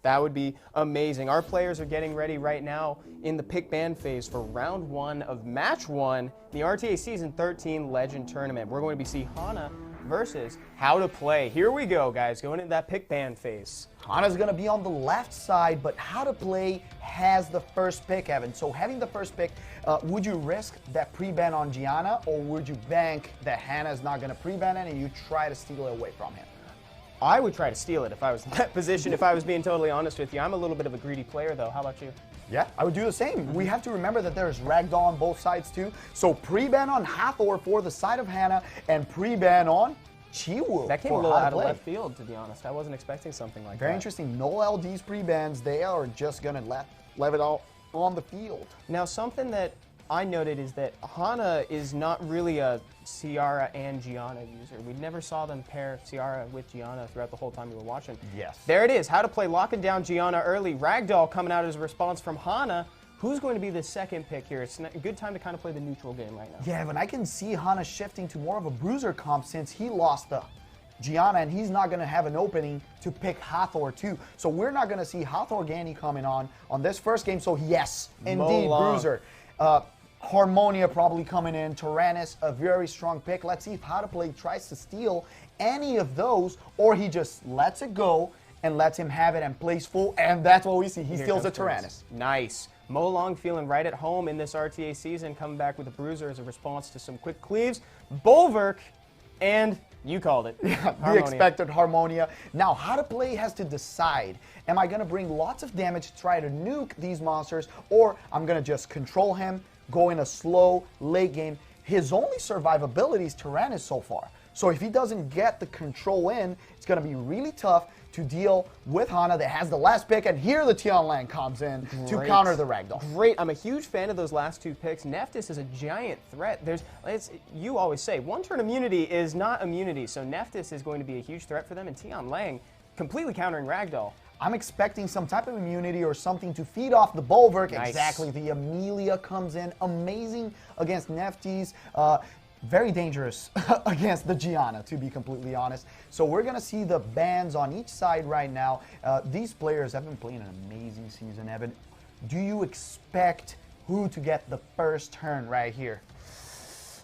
That would be amazing. Our players are getting ready right now in the pick ban phase for round 1 of match 1, the RTA Season 13 Legend Tournament. We're going to see Hana versus Howtoplay. Here we go, guys, going into that pick ban phase. Hana's going to be on the left side, but Howtoplay has the first pick, Evan. So having the first pick, would you risk that pre-ban on Gianna, or would you bank that Hana's not going to pre-ban it and you try to steal it away from him? I would try to steal it if I was in that position, if I was being totally honest with you. I'm a little bit of a greedy player, though. How about you? Yeah, I would do the same. We have to remember that there's ragdoll on both sides, too. So pre-ban on Hathor for the side of Hana, and pre-ban on Chiwoo. That came a little out of left field, to be honest. I wasn't expecting something like that. Very interesting. No LDs pre-bans. They are just going to leave it all on the field. Now, something that I noted is that Hana is not really a Ciara and Gianna user. We never saw them pair Ciara with Gianna throughout the whole time we were watching. Yes. There it is. Howtoplay locking down Gianna early. Ragdoll coming out as a response from Hana. Who's going to be the second pick here? It's a good time to kind of play the neutral game right now. Yeah, but I can see Hana shifting to more of a bruiser comp since he lost the Gianna, and he's not going to have an opening to pick Hathor too. So we're not going to see Hathor Gani coming on this first game. So yes, indeed, bruiser. Harmonia probably coming in. Tyrannus, a very strong pick. Let's see if Howtoplay tries to steal any of those, or he just lets it go and lets him have it and plays full, and that's what we see. He steals a Tyrannus. Nice. Molong feeling right at home in this RTA season, coming back with a bruiser as a response to some quick cleaves. Bulwark, and you called it. Yeah, the expected Harmonia. Now, Howtoplay has to decide, am I going to bring lots of damage to try to nuke these monsters, or I'm going to just control him, go in a slow late game. His only survivability is Tyrannus so far. So if he doesn't get the control in, it's going to be really tough to deal with Hana that has the last pick, and here the Tianlang comes in to counter the Ragdoll. Great. I'm a huge fan of those last 2 picks. Nephthys is a giant threat. You always say, one-turn immunity is not immunity, so Nephthys is going to be a huge threat for them, and Tianlang completely countering Ragdoll. I'm expecting some type of immunity or something to feed off the Bulwark. Nice. Exactly. The Amelia comes in. Amazing against Nephthys. Very dangerous against the Gianna, to be completely honest. So we're going to see the bans on each side right now. These players have been playing an amazing season, Evan. Do you expect who to get the first turn right here?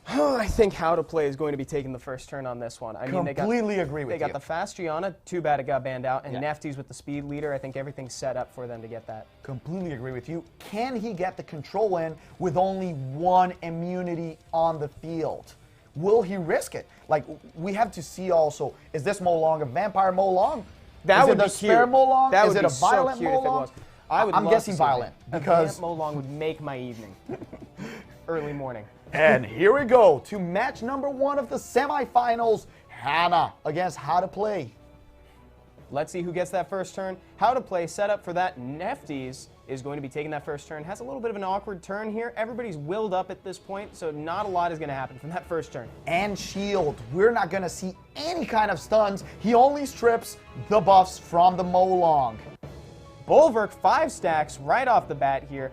I think Howtoplay is going to be taking the first turn on this one. I mean, completely agree with you. They got the fast Gianna, too bad it got banned out, and Nephthys with the speed leader. I think everything's set up for them to get that. Completely agree with you. Can he get the control in with only 1 immunity on the field? Will he risk it? Like, we have to see also, is this Molong a vampire Molong? That would be cute. Is it a spare Molong? That is would it a be so violent cute Molong? if it was. I'm guessing violent because a Molong would make my evening. Early morning. And here we go to match number 1 of the semifinals. Hana against Howtoplay. Let's see who gets that first turn. Howtoplay set up for that. Nephthys is going to be taking that first turn. Has a little bit of an awkward turn here. Everybody's willed up at this point, so not a lot is going to happen from that first turn. And shield. We're not going to see any kind of stuns. He only strips the buffs from the Molong. Bulwark 5 stacks right off the bat here.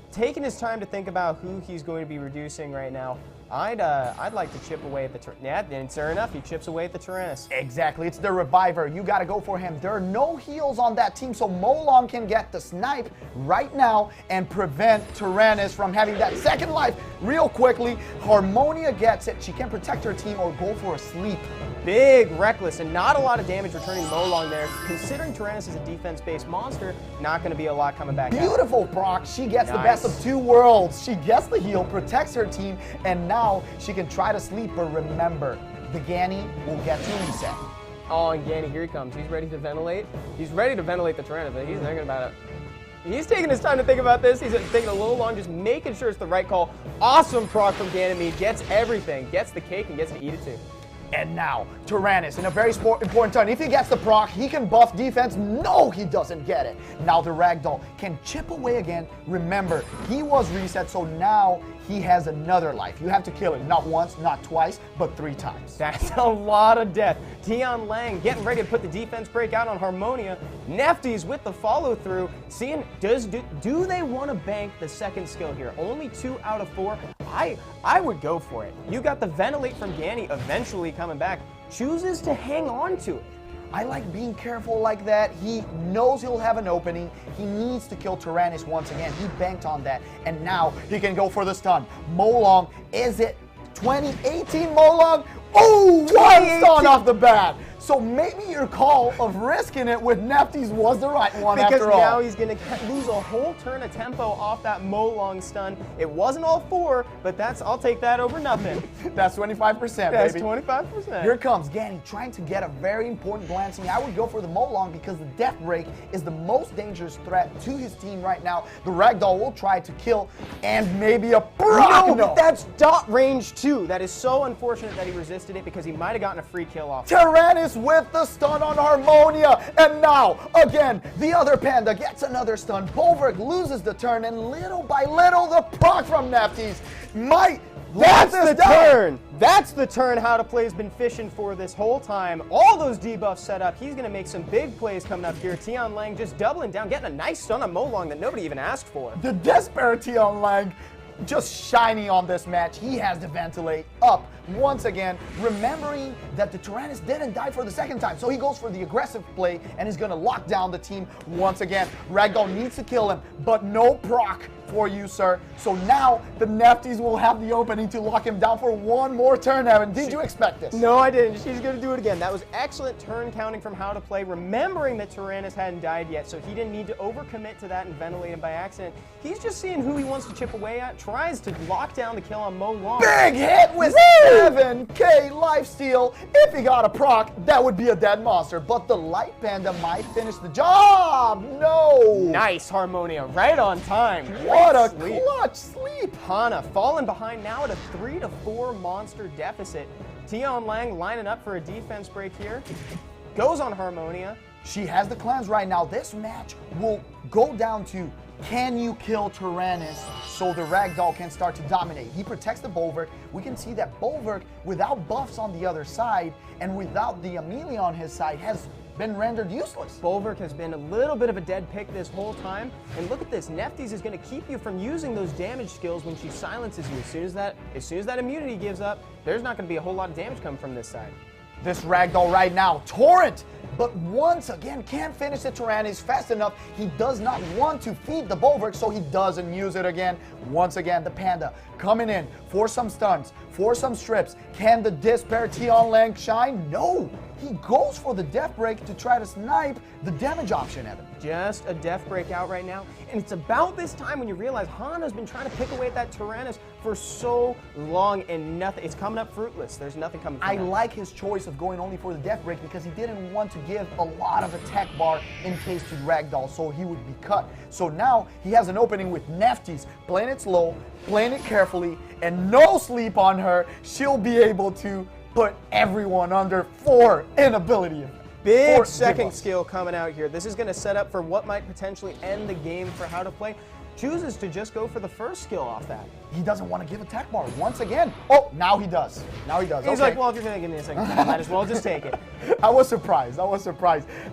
Taking his time to think about who he's going to be reducing right now. I'd like to chip away at the yeah, and sure enough, he chips away at the Tyrannus. Exactly, it's the Reviver. You got to go for him. There are no heals on that team, so Molong can get the snipe right now and prevent Tyrannus from having that second life real quickly. Harmonia gets it. She can protect her team or go for a sleep. Big Reckless, and not a lot of damage returning Molong there. Considering Tyrannus is a defense-based monster, not going to be a lot coming back out. Beautiful proc. She gets the best of 2 worlds. She gets the heal, protects her team, and now she can try to sleep. But remember, the Gani will get to reset. Oh, and Gani, here he comes. He's ready to ventilate. He's ready to ventilate the Tyrannus, but he's thinking about it. He's taking his time to think about this. He's thinking a little long, just making sure it's the right call. Awesome proc from Ganymede. Gets everything. Gets the cake and gets to eat it too. And now, Tyrannus in a very important turn. If he gets the proc, he can buff defense. No, he doesn't get it. Now the Ragdoll can chip away again. Remember, he was reset, so now he has another life. You have to kill him, not once, not twice, but 3 times. That's a lot of death. Tianlang getting ready to put the defense break out on Harmonia. Nephthys with the follow-through. Seeing, do they want to bank the second skill here? Only 2 out of 4. I would go for it. You got the ventilate from Gani eventually coming back. Chooses to hang on to it. I like being careful like that. He knows he'll have an opening. He needs to kill Tyrannus once again. He banked on that, and now he can go for the stun. Molong, is it 2018 Molong? Oh, one stun off the bat. So maybe your call of risking it with Nefties was the right one because after all. now he's going to lose a whole turn of tempo off that Molong stun. It wasn't all 4, but I'll take that over nothing. That's 25%, That's baby. 25%. Here comes Ganny trying to get a very important glancing. I would go for the Molong because the Death Break is the most dangerous threat to his team right now. The Ragdoll will try to kill, and maybe a No, that's dot range too. That is so unfortunate that he resisted it because he might have gotten a free kill off. Tyrannus with the stun on Harmonia, and now again the other panda gets another stun. Bolverk loses the turn, and little by little the proc from Nefties might That's let the this down. turn. That's the turn Howtoplay's been fishing for this whole time. All those debuffs set up. He's going to make some big plays coming up here. Tian Lang just doubling down, getting a nice stun on Molong that nobody even asked for. The Desperate on Lang just shining on this match. He has to ventilate up once again, remembering that the Tyrannus didn't die for the second time. So he goes for the aggressive play and is going to lock down the team once again. Ragdoll needs to kill him, but no proc for you, sir. So now the Nefties will have the opening to lock him down for one more turn, Evan. Did you expect this? No, I didn't. She's going to do it again. That was excellent turn counting from Howtoplay, remembering that Tyrannus hadn't died yet, so he didn't need to overcommit to that and ventilate him by accident. He's just seeing who he wants to chip away at, tries to lock down the kill on Molong. Big hit with 7k lifesteal. If he got a proc, that would be a dead monster. But the Light Panda might finish the job. No. Nice Harmonia, right on time. What a Sleep. clutch sleep. Hana falling behind now at a 3 to 4 monster deficit. Tian Lang lining up for a defense break here. Goes on Harmonia. She has the clans right now. This match will go down to, can you kill Tyrannus so the Ragdoll can start to dominate? He protects the Bolverk. We can see that Bolverk, without buffs on the other side and without the Amelia on his side, has been rendered useless. Bolverk has been a little bit of a dead pick this whole time. And look at this, Nefties is going to keep you from using those damage skills when she silences you. As soon as that immunity gives up, there's not going to be a whole lot of damage coming from this side. This Ragdoll right now, Torrent, but once again can't finish the Tyrannus fast enough. He does not want to feed the Bolverk, so he doesn't use it again. Once again, the Panda coming in for some stuns, for some strips. Can the Despair Tian Lang shine? No. He goes for the Death Break to try to snipe the damage option, Evan. Just a death break out right now. And it's about this time when you realize Hana's been trying to pick away at that Tyrannus for so long and nothing. It's coming up fruitless. There's nothing coming from I that. like his choice of going only for the Death Break because he didn't want to give a lot of attack bar in case to Ragdoll, so he would be cut. So now he has an opening with Nefties, playing it slow, playing it carefully, and no sleep on her. She'll be able to put everyone under 4 inability. Big 4 second debuffs. skill coming out here. This is going to set up for what might potentially end the game for Howtoplay. Chooses to just go for the first skill off that. He doesn't want to give attack bar once again. Oh, now he does. Now he does. He's Okay. like, well, if you're going to give me a second skill, I might as well just take it. I was surprised.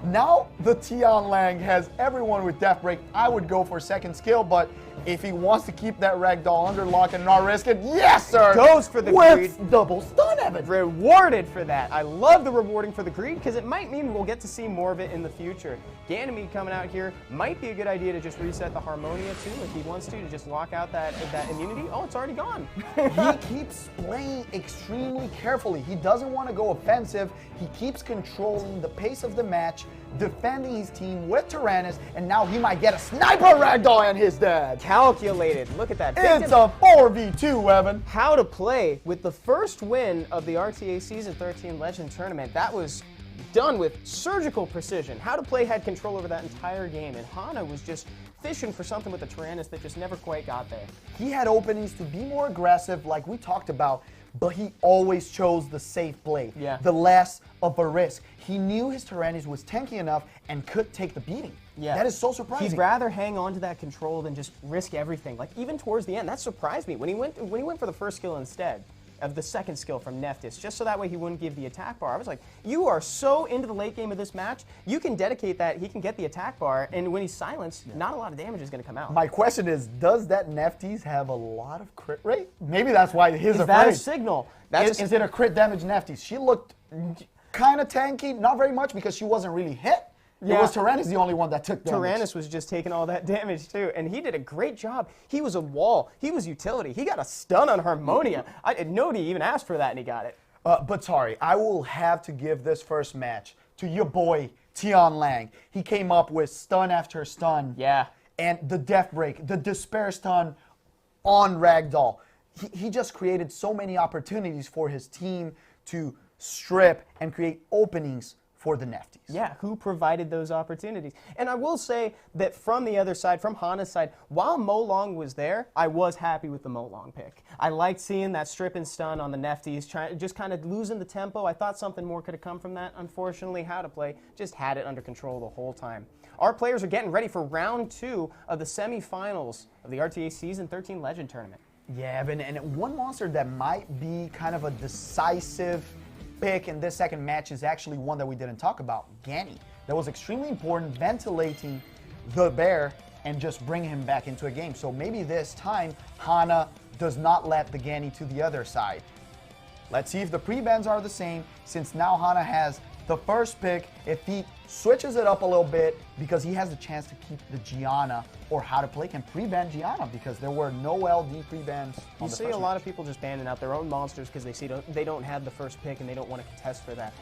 Now the Tian Lang has everyone with Death Break. I would go for second skill, but if he wants to keep that Ragdoll under lock and not risk it, yes, sir. Goes for the with greed. double stun, Evan. Rewarded for that. I love the rewarding for the greed because it might mean we'll get to see more of it in the future. Ganymede coming out here might be a good idea to just reset the Harmonia too if he wants to just lock out that immunity. Oh, it's already gone. He keeps playing extremely carefully. He doesn't want to go offensive. He keeps controlling the pace of the match, defending his team with Tyrannus, and now he might get a sniper Ragdoll and his dad. Calculated. Look at that. It's a 4v2, Evan. Howtoplay with the first win of the RTA Season 13 Legend Tournament. That was done with surgical precision. Howtoplay had control over that entire game, and Hana was just fishing for something with the Tyrannus that just never quite got there. He had openings to be more aggressive, like we talked about, but he always chose the safe play, the less of a risk. He knew his Tyrannus was tanky enough and could take the beating. Yeah. That is so surprising. He'd rather hang on to that control than just risk everything. Like even towards the end, that surprised me when he went for the first skill instead of the second skill from Neftis, just so that way he wouldn't give the attack bar. I was like, you are so into the late game of this match, you can dedicate that, he can get the attack bar, and when he's silenced, not a lot of damage is going to come out. My question is, does that Nefties have a lot of crit rate? Maybe that's why his Is that a signal? Is it a crit damage Nefties? She looked kind of tanky, not very much because she wasn't really hit. Yeah. It was Tyrannus the only one that took damage. Tyrannus was just taking all that damage too, and he did a great job. He was a wall. He was utility. He got a stun on Harmonia. Nobody even asked for that, and he got it. But sorry, I will have to give this first match to your boy, Tian Lang. He came up with stun after stun. Yeah. And the Death Break, the Despair Stun on Ragdoll. He just created so many opportunities for his team to strip and create openings for the Nefties. Yeah, who provided those opportunities? And I will say that from the other side, from Hana's side, while Molong was there, I was happy with the Molong pick. I liked seeing that strip and stun on the Nefties, just kind of losing the tempo. I thought something more could have come from that. Unfortunately, Howtoplay just had it under control the whole time. Our players are getting ready for round 2 of the semifinals of the RTA Season 13 Legend Tournament. Yeah, Evan, and one monster that might be kind of a decisive pick in this second match is actually one that we didn't talk about, Gani. That was extremely important, ventilating the bear and just bringing him back into a game. So maybe this time, Hana does not let the Gani to the other side. Let's see if the pre-bans are the same, since now Hana has the first pick. If he switches it up a little bit, because he has the chance to keep the Gianna, or Howtoplay can pre-ban Gianna, because there were no LD pre-bans. You see a lot of people just banning out their own monsters because they don't have the first pick and they don't want to contest for that.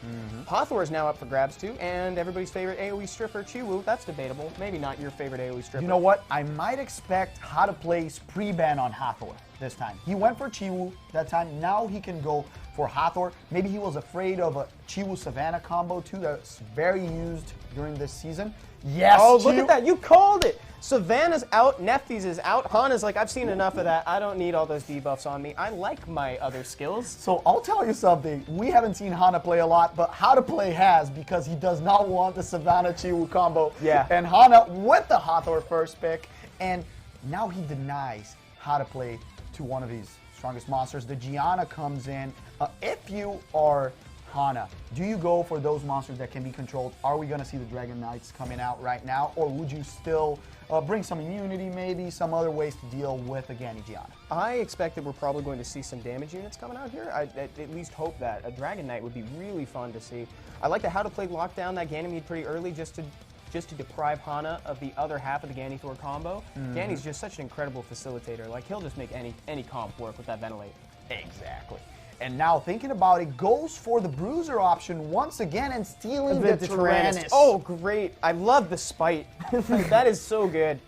Hathor is now up for grabs too, and everybody's favorite AoE stripper, Chiwu. That's debatable. Maybe not your favorite AoE stripper. You know what? I might expect Howtoplay's pre-ban on Hathor this time. He went for Chiwu that time. Now he can go for Hathor. Maybe he was afraid of a Chiwu Savannah combo too that's very used during this season. Yes, oh, look at that. You called it. Savannah's out, Nefties is out. Hana's like, I've seen enough of that. I don't need all those debuffs on me. I like my other skills. So I'll tell you something. We haven't seen Hana play a lot, but Howtoplay has, because he does not want the Savannah Chiwu combo. Yeah. And Hana with the Hathor first pick, and now he denies Howtoplay to one of his strongest monsters. The Gianna comes in. If you are Hana, do you go for those monsters that can be controlled? Are we going to see the Dragon Knights coming out right now, or would you still bring some immunity, maybe some other ways to deal with a Gani Gianna? I expect that we're probably going to see some damage units coming out here. I at least hope that. A Dragon Knight would be really fun to see. I like the Howtoplay lock down that Ganymede pretty early just to deprive Hana of the other half of the Gani-Thor combo. Gani's just such an incredible facilitator. Like, he'll just make any comp work with that ventilate. Exactly. And now thinking about it, goes for the Bruiser option once again and stealing the Tyrannus. Oh, great. I love the spite. That is so good.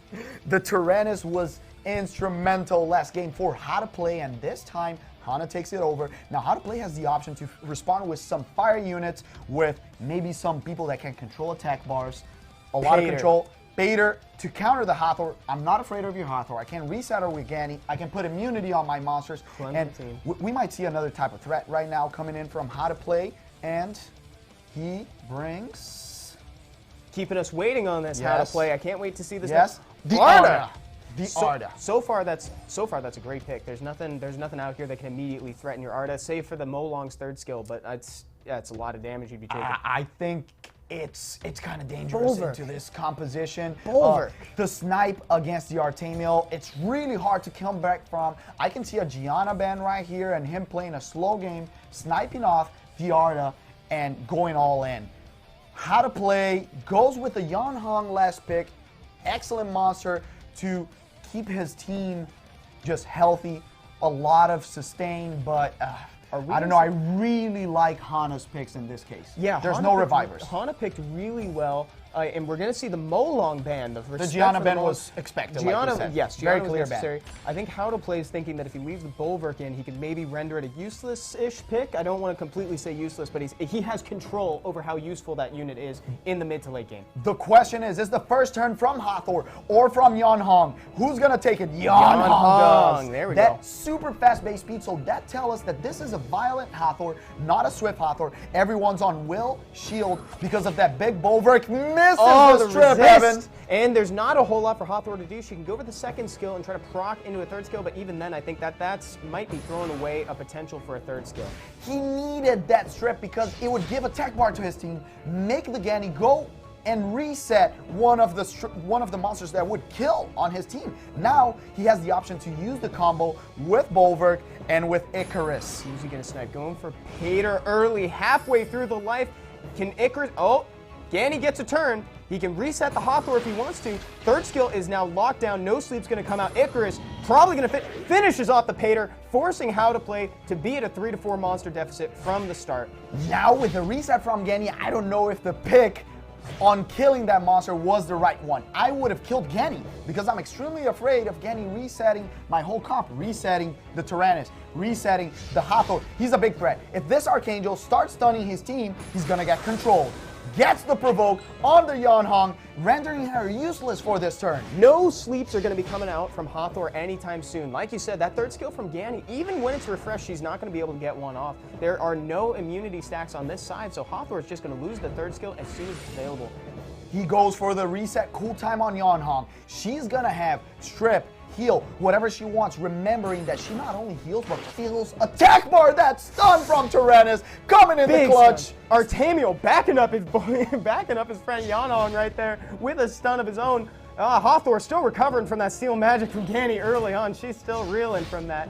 The Tyrannus was instrumental last game for Howtoplay, and this time Hana takes it over. Now Howtoplay has the option to respond with some fire units, with maybe some people that can control attack bars. A lot of control. Bader to counter the Hathor. I'm not afraid of your Hathor. I can reset her with Gani. I can put immunity on my monsters. And we might see another type of threat right now coming in from Howtoplay. And he brings... Keeping us waiting on this Howtoplay. I can't wait to see this. Yes. The Arda. Arda. So far that's a great pick. There's nothing out here that can immediately threaten your Arda, save for the Molong's third skill, but it's a lot of damage you'd be taking. I think it's kind of dangerous into this composition. The snipe against the Artemiel, it's really hard to come back from. I can see a Gianna ban right here and him playing a slow game, sniping off the Arda and going all in. Howtoplay goes with the Yanhong last pick. Excellent monster to keep his team just healthy. A lot of sustain, but I don't know. I really like Hana's picks in this case. Yeah, there's no revivers. Hana picked really well, and we're going to see the Molong ban. The Gianna ban was expected. Gianna, like yes, very Gianna clear was necessary. Ban. I think Howtoplay is thinking that if he leaves the Bulwark in, he could maybe render it a useless-ish pick. I don't want to completely say useless, but he has control over how useful that unit is in the mid to late game. The question is the first turn from Hathor or from Yanhong? Who's going to take it? Yanhong does. There we go. Super fast base speed, so that tells us that this is a violent Hathor, not a swift Hathor. Everyone's on will, shield, because of that big Bulwark. Misses the strip, Evan. And there's not a whole lot for Hathor to do. She can go for the second skill and try to proc into a third skill, but even then I think that might be throwing away a potential for a third skill. He needed that strip because it would give attack bar to his team, make the Gani go and reset one of the monsters that would kill on his team. Now he has the option to use the combo with Bulwark and with Icarus. Who's he gonna snipe? Going for Pater early, halfway through the life. Can Icarus? Oh, Ganny gets a turn. He can reset the Hathor if he wants to. Third skill is now locked down. No Sleep's going to come out. Icarus probably going to finishes off the Pater, forcing Howtoplay to be at a 3 to 4 monster deficit from the start. Now with the reset from Ganny, I don't know if the pick on killing that monster was the right one. I would have killed Ganny because I'm extremely afraid of Ganny resetting my whole comp, resetting the Tyrannus, resetting the Hathor. He's a big threat. If this Archangel starts stunning his team, he's going to get controlled. Gets the provoke on the Yanhong, rendering her useless for this turn. No Sleeps are going to be coming out from Hathor anytime soon. Like you said, that third skill from Ganny, even when it's refreshed, she's not going to be able to get one off. There are no immunity stacks on this side, so Hathor is just going to lose the third skill as soon as it's available. He goes for the reset cool time on Yanhong. She's going to have strip, heal, whatever she wants, remembering that she not only heals, but feels attack bar. That stun from Tyrannus coming in the clutch. Stun. Artemio backing up his friend Yanhong right there with a stun of his own. Hathor still recovering from that seal magic from Ganny early on. She's still reeling from that.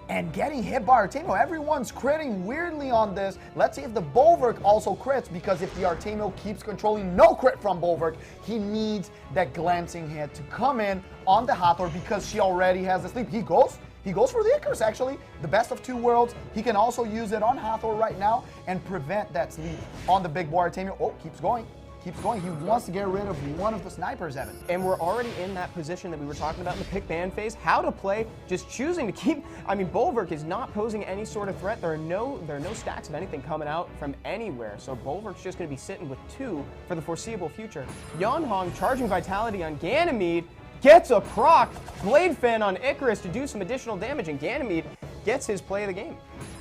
And getting hit by Artemio. Everyone's critting weirdly on this. Let's see if the Bulwark also crits, because if the Artemio keeps controlling no crit from Bulwark, he needs that glancing hit to come in on the Hathor because she already has the sleep. He goes for the Icarus, actually. The best of two worlds. He can also use it on Hathor right now and prevent that sleep on the big boy Artemio. Oh, keeps going. Keeps going. He wants to get rid of one of the snipers, Evan. And we're already in that position that we were talking about in the pick ban phase. Howtoplay just choosing to keep. I mean, Bulwark is not posing any sort of threat. There are no stacks of anything coming out from anywhere. So Bulwark's just going to be sitting with 2 for the foreseeable future. Yanhong charging Vitality on Ganymede. Gets a proc. Blade Fan on Icarus to do some additional damage, and Ganymede gets his play of the game.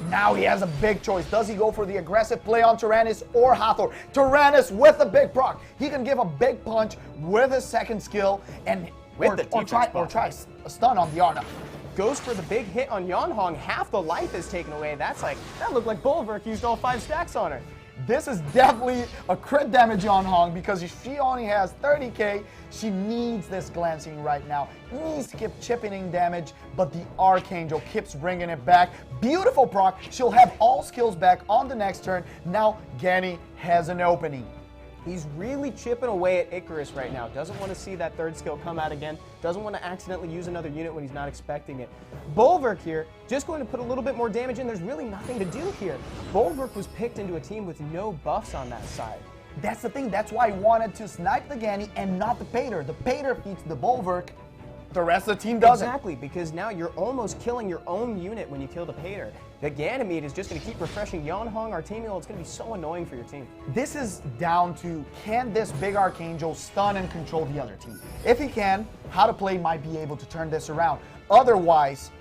Now he has a big choice. Does he go for the aggressive play on Tyrannus or Hathor? Tyrannus with a big proc. He can give a big punch with his second skill and or try a stun on the Arna. Goes for the big hit on Yanhong. Half the life is taken away. That looked like Bulwark used all 5 stacks on her. This is definitely a crit damage on Hong because if she only has 30k, she needs this glancing right now. Needs to keep chipping in damage, but the Archangel keeps bringing it back. Beautiful proc. She'll have all skills back on the next turn. Now Ganny has an opening. He's really chipping away at Icarus right now. Doesn't want to see that third skill come out again. Doesn't want to accidentally use another unit when he's not expecting it. Bulwark here, just going to put a little bit more damage in. There's really nothing to do here. Bulwark was picked into a team with no buffs on that side. That's the thing. That's why I wanted to snipe the Ganny and not the Pater. The Pater feeds the Bulwark. The rest of the team doesn't. Exactly, because now you're almost killing your own unit when you kill the Pater. The Ganymede is just going to keep refreshing Yanhong, Artemio. It's going to be so annoying for your team. This is down to, can this big Archangel stun and control the other team? If he can, Howtoplay might be able to turn this around. Otherwise,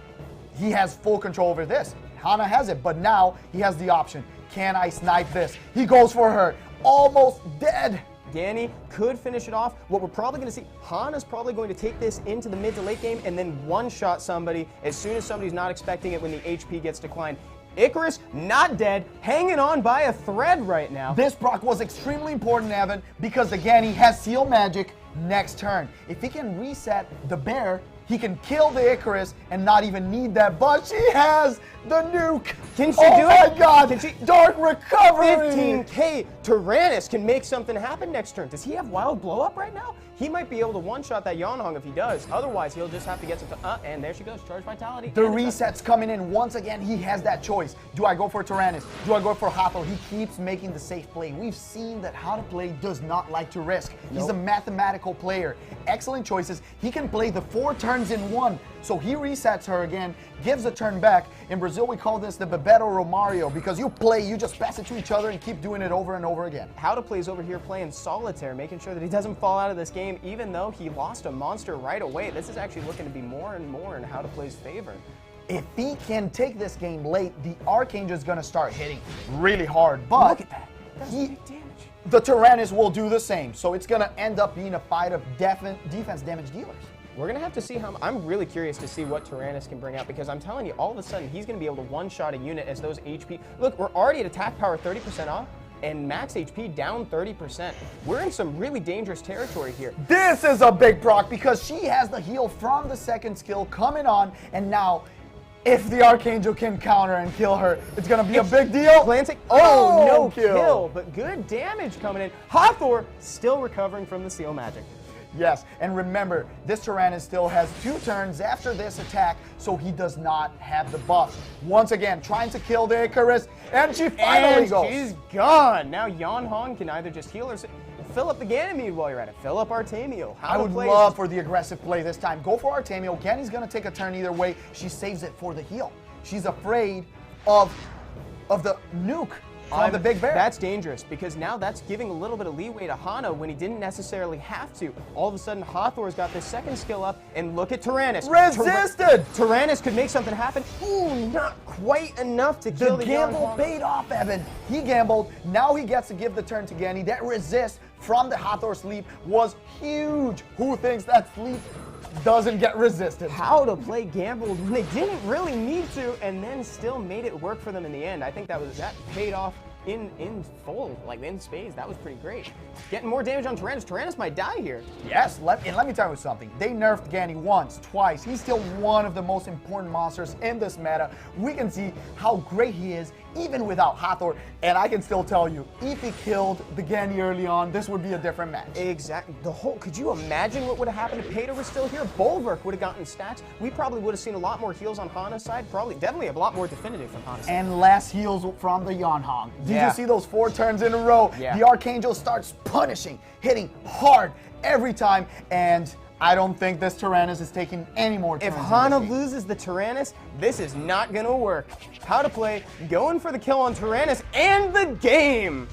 he has full control over this. Hana has it, but now he has the option. Can I snipe this? He goes for her. Almost dead. Ganny could finish it off. What we're probably going to see, Hana's probably going to take this into the mid to late game and then one-shot somebody as soon as somebody's not expecting it when the HP gets declined. Icarus, not dead, hanging on by a thread right now. This proc was extremely important, Evan, because the Ganny has Seal Magic next turn. If he can reset the bear, he can kill the Icarus and not even need that, but she has the nuke. Can she do it? Oh my god, can she? Dark Recovery. 15k. Tyrannus can make something happen next turn. Does he have Wild Blow Up right now? He might be able to one-shot that Yanhong if he does. Otherwise, he'll just have to get some... and there she goes. Charge Vitality. The reset's coming in. Once again, he has that choice. Do I go for Tyrannus? Do I go for Hathor? He keeps making the safe play. We've seen that Howtoplay does not like to risk. He's a mathematical player. Excellent choices. He can play the 4 turns in one. So he resets her again, gives a turn back. In Brazil, we call this the Bebeto Romario because you just pass it to each other and keep doing it over and over again. Howtoplay's over here playing solitaire, making sure that he doesn't fall out of this game, even though he lost a monster right away. This is actually looking to be more and more in Howtoplay's favor. If he can take this game late, the Archangel is going to start hitting really hard. But look at that. That's big damage. The Tyrannus will do the same. So it's going to end up being a fight of defense damage dealers. We're going to have to see how... I'm really curious to see what Tyrannus can bring out because I'm telling you, all of a sudden, he's going to be able to one-shot a unit as those HP... Look, we're already at attack power 30% off, and max HP down 30%. We're in some really dangerous territory here. This is a big proc because she has the heal from the second skill coming on, and now if the Archangel can counter and kill her, it's going to be a big deal. Glancing. Oh, no kill, but good damage coming in. Hathor still recovering from the seal magic. Yes, and remember, this Tyrannus still has 2 turns after this attack, so he does not have the buff. Once again, trying to kill the Icarus, and she finally goes. She's gone. Now Yan Hong can either just heal or fill up the Ganymede while you're at it. Fill up Artemio. I would love for the aggressive play this time. Go for Artemio. Ganny's going to take a turn either way. She saves it for the heal. She's afraid of the nuke on the big bear. That's dangerous because now that's giving a little bit of leeway to Hana when he didn't necessarily have to. All of a sudden, Hathor's got this second skill up, and look at Tyrannus. Resisted! Tyrannus could make something happen. Ooh, not quite enough to kill the gamble paid off, Evan. He gambled. Now he gets to give the turn to Ganny. That resist from the Hathor sleep was huge. Who thinks that sleep doesn't get resisted? Howtoplay gambled when they didn't really need to, and then still made it work for them in the end. I think that paid off in full, like in spades. That was pretty great. Getting more damage on Tyrannus. Tyrannus might die here. Yes, let me tell you something. They nerfed Ganny once, twice. He's still one of the most important monsters in this meta. We can see how great he is even without Hathor, and I can still tell you, if he killed the Ganny early on, this would be a different match. Exactly. Could you imagine what would have happened if Peter was still here? Bulwark would have gotten stacks. We probably would have seen a lot more heals on Hana's side. Definitely a lot more definitive from Hana's side. And less heals from the Yan Hong. Did you see those 4 turns in a row? Yeah. The Archangel starts punishing, hitting hard every time, and I don't think this Tyrannus is taking any more turns. If Hana loses the Tyrannus, this is not going to work. Howtoplay going for the kill on Tyrannus and the game.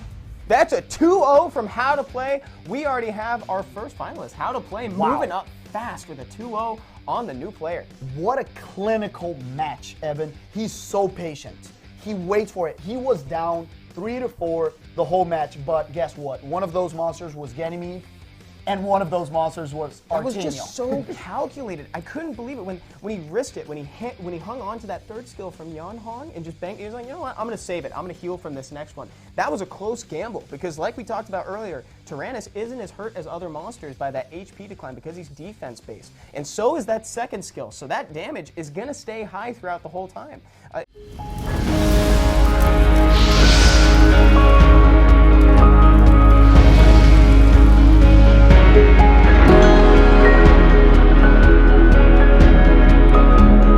That's a 2-0 from Howtoplay. We already have our first finalist. Howtoplay moving up fast with a 2-0 on the new player. What a clinical match, Evan. He's so patient. He waits for it. He was down 3-4 the whole match, but guess what? One of those monsters was Ganymede, and one of those monsters was Artemio. That was just so calculated. I couldn't believe it when he risked it, when he hung on to that third skill from Yan Hong and just banked. He was like, you know what? I'm going to save it. I'm going to heal from this next one. That was a close gamble because, like we talked about earlier, Tyrannus isn't as hurt as other monsters by that HP decline because he's defense based, and so is that second skill. So that damage is going to stay high throughout the whole time.